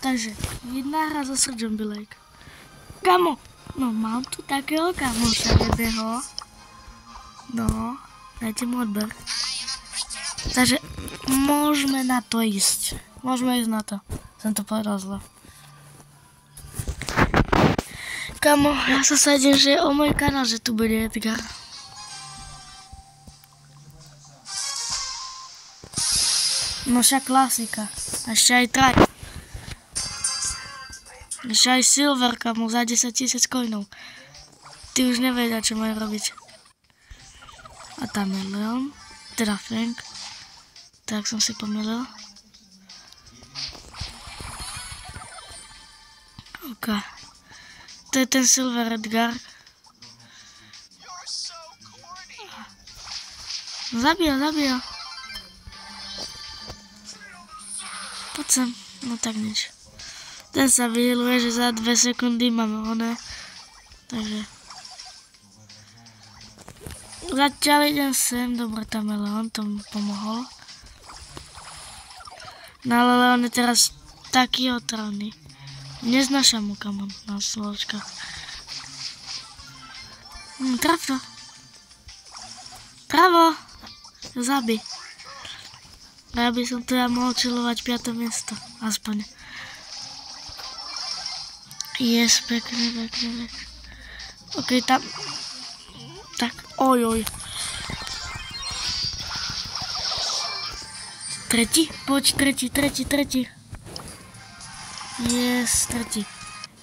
Takže, jedna hra so Srdžom Bilejk. Kamo, no mám tu takého kamoša jedného. No, dajte mu odber. Takže, môžeme na to ísť. Môžeme ísť na to. Som to povedal zle. Kamo, ja sa sadím, že je o môj kanál, že tu bude Edgar. No však klasika. Ešte aj traj. Ešte aj silver, kamo, za 10 000 coinov. Ty už nevedia, čo majú robiť. A tam je Leon, teda Frank. Tak som si pomýlil. OK. To je ten silver Edgar. No zabíja. Poď sem, no tak nič. Ten sa vyhýluje, že za 2 sekundy máme oné. Takže. Zatiaľ idem sem, dobre, tam je Leon, to mi pomohol. No ale Leon je teraz taký otravný. Neznášam mu, kamo, na slovočkách. Traf to. Pravo. Zabij. A ja by som teda mohol čilovať 5. miesto. Aspoň. Yes, pekne. OK, tam. Tak, oj. Tretí? Poď, tretí. Yes, tretí.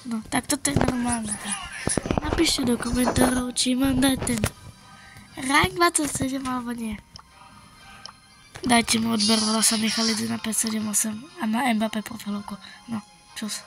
No, tak toto je normálne. Napíšte do komentárov, či mám dať ten rank 27 alebo nie. Dajte mu odber, volá sa Michal 1578 a má Mbappé profilovku. No, čus.